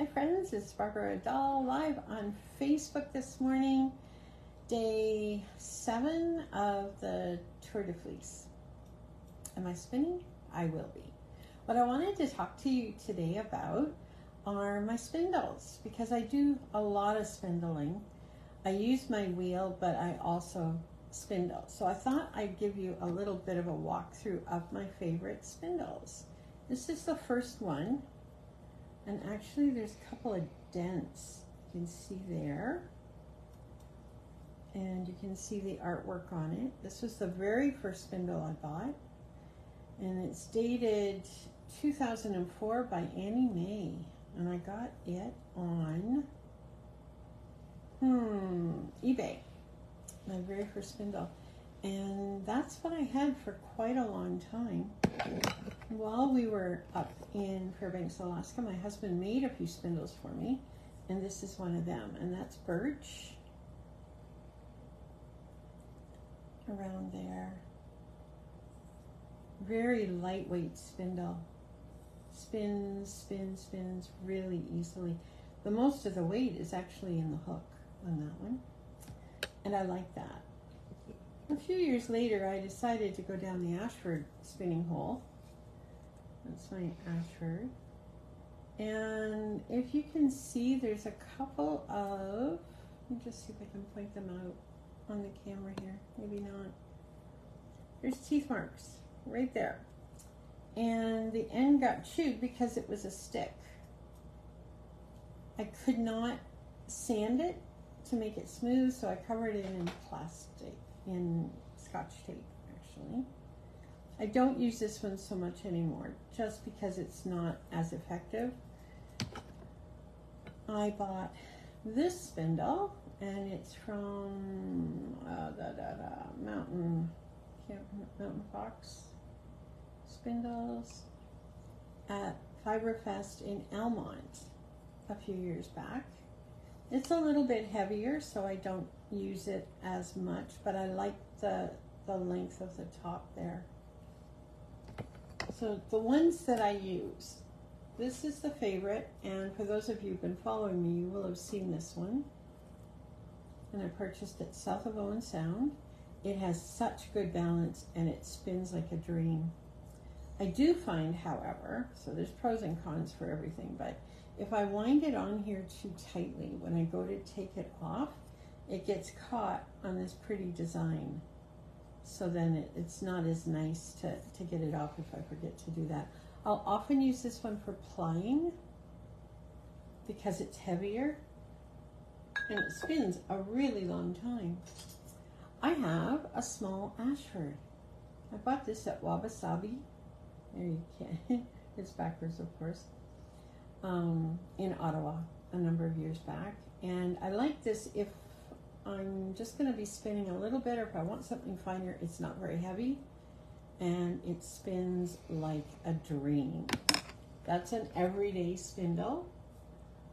Hi friends, it's Barbara Dahl live on Facebook this morning, day 7 of the Tour de Fleece. Am I spinning? I will be. What I wanted to talk to you today about are my spindles, because I do a lot of spindling. I use my wheel, but I also spindle. So I thought I'd give you a little bit of a walkthrough of my favorite spindles. This is the first one. And actually there's a couple of dents you can see there. And you can see the artwork on it. This was the very first spindle I bought. And it's dated 2004 by Annie May. And I got it on eBay. My very first spindle. And that's what I had for quite a long time. While we were up in Fairbanks, Alaska, my husband made a few spindles for me, and this is one of them, and that's birch around there. Very lightweight spindle. Spins really easily. The most of the weight is actually in the hook on that one, and I like that. A few years later, I decided to go down the Ashford spinning hole. That's my Ashford. And if you can see, there's a couple of, let me just see if I can point them out on the camera here. Maybe not. There's teeth marks right there. And the end got chewed because it was a stick. I could not sand it to make it smooth, so I covered it in plastic. In Scotch tape, actually. I don't use this one so much anymore, just because it's not as effective. I bought this spindle, and it's from Mountain Fox Spindles at Fibre Fest in Elmont a few years back. It's a little bit heavier, so I don't use it as much, but I like the length of the top there. So the ones that I use, this is the favorite, and for those of you who've been following me, you will have seen this one. And I purchased it south of Owen Sound. It has such good balance, and it spins like a dream. I do find, however, so there's pros and cons for everything, but if I wind it on here too tightly, when I go to take it off, it gets caught on this pretty design. So then it's not as nice to get it off if I forget to do that. I'll often use this one for plying because it's heavier and it spins a really long time. I have a small Ashford. I bought this at Wabi-Sabi. There you can. It's backwards, of course. In Ottawa a number of years back. And I like this if I'm just going to be spinning a little bit, or if I want something finer. It's not very heavy and it spins like a dream. That's an everyday spindle.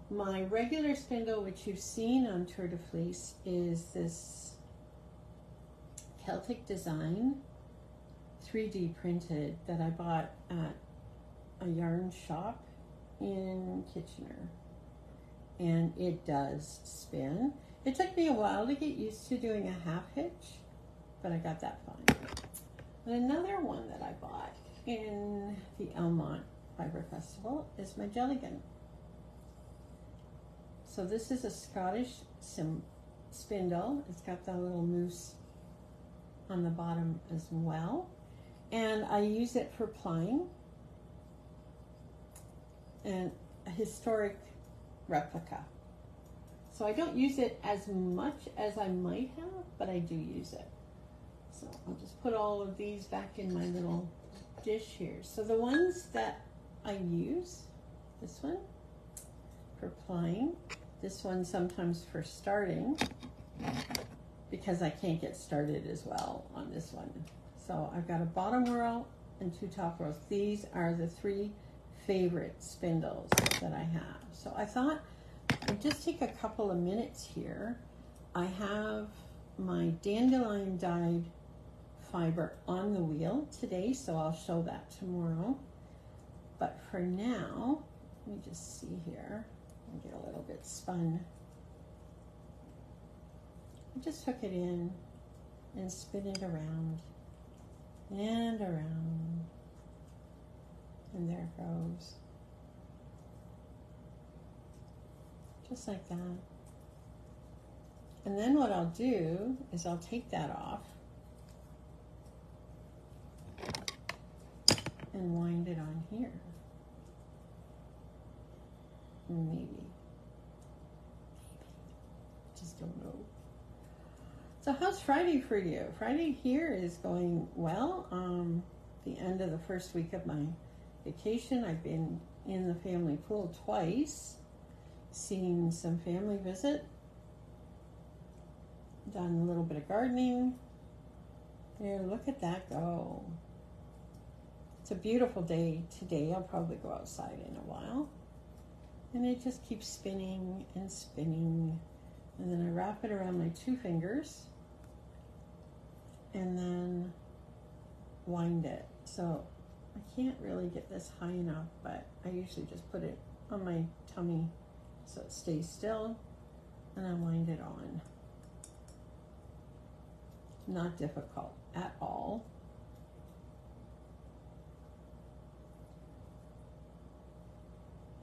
My regular spindle, which you've seen on Tour de Fleece, is this Celtic design 3D printed that I bought at a yarn shop in Kitchener, and it does spin. It took me a while to get used to doing a half hitch, but I got that fine. And another one that I bought in the Elmont Fibre Festival is my Jelligan. So this is a Scottish spindle. It's got that little moose on the bottom as well, and I use it for plying. And a historic replica. So I don't use it as much as I might have, but I do use it. So I'll just put all of these back in my little dish here. So the ones that I use, this one for plying, this one sometimes for starting, because I can't get started as well on this one. So I've got a bottom row and 2 top rows. These are the 3 favorite spindles that I have. So I thought I'd just take a couple of minutes here. I have my dandelion dyed fiber on the wheel today, so I'll show that tomorrow. But for now, let me just see here. and get a little bit spun. I just hook it in and spin it around and around, and there it goes, just like that. And then what I'll do is I'll take that off and wind it on here. Maybe. Just don't know. So how's Friday for you? Friday here is going well. The end of the first week of my vacation, I've been in the family pool twice, seen some family visit, done a little bit of gardening. There, look at that go. It's a beautiful day today. I'll probably go outside in a while. And it just keeps spinning and spinning. And then I wrap it around my 2 fingers and then wind it. So I can't really get this high enough, but I usually just put it on my tummy so it stays still, and I wind it on. Not difficult at all.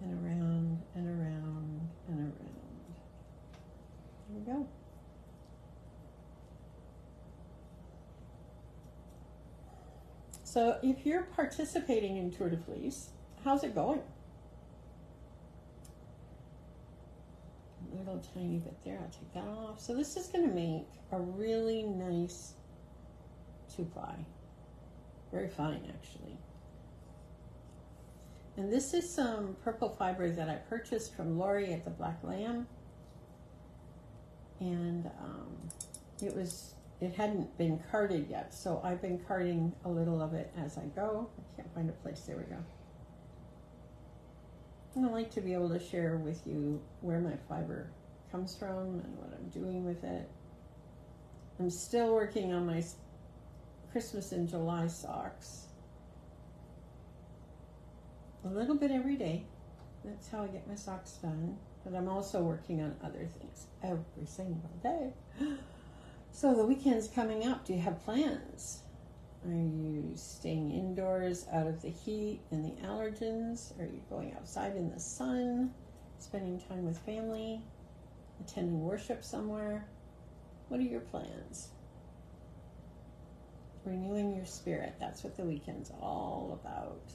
And around and around and around. There we go. So if you're participating in Tour de Fleece, how's it going? A little tiny bit there, I'll take that off. So this is going to make a really nice 2-ply. Very fine, actually. And this is some purple fiber that I purchased from Lori at the Black Lamb. And it hadn't been carded yet, so I've been carding a little of it as I go. I can't find a place. There we go. And I like to be able to share with you where my fiber comes from and what I'm doing with it. I'm still working on my Christmas in July socks. A little bit every day. That's how I get my socks done. But I'm also working on other things every single day. So the weekend's coming up. Do you have plans? Are you staying indoors out of the heat and the allergens? Are you going outside in the sun, spending time with family, attending worship somewhere? What are your plans? Renewing your spirit. That's what the weekend's all about.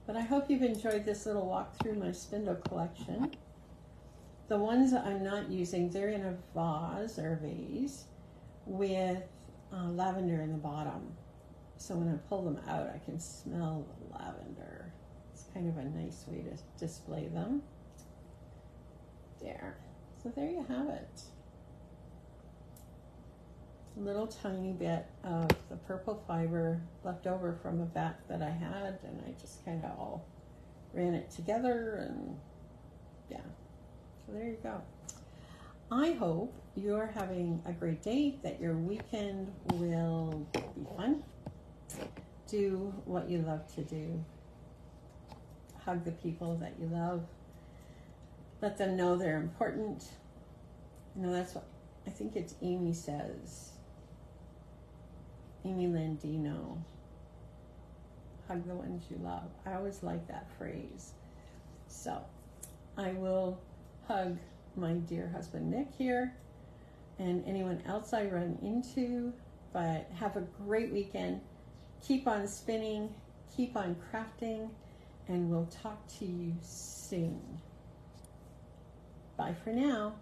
But I hope you've enjoyed this little walk through my spindle collection. The ones that I'm not using, they're in a vase or vase with lavender in the bottom. So when I pull them out, I can smell the lavender. It's kind of a nice way to display them. There. So there you have it. A little tiny bit of the purple fiber left over from a bat that I had, and I just kind of all ran it together, and yeah. So there you go. I hope you're having a great day, that your weekend will be fun. Do what you love to do. Hug the people that you love. Let them know they're important. You know, that's what I think it's Amy says. Amy Landino. Hug the ones you love. I always like that phrase. So I will hug my dear husband Nick here and anyone else I run into. But have a great weekend. Keep on spinning. Keep on crafting. And we'll talk to you soon. Bye for now.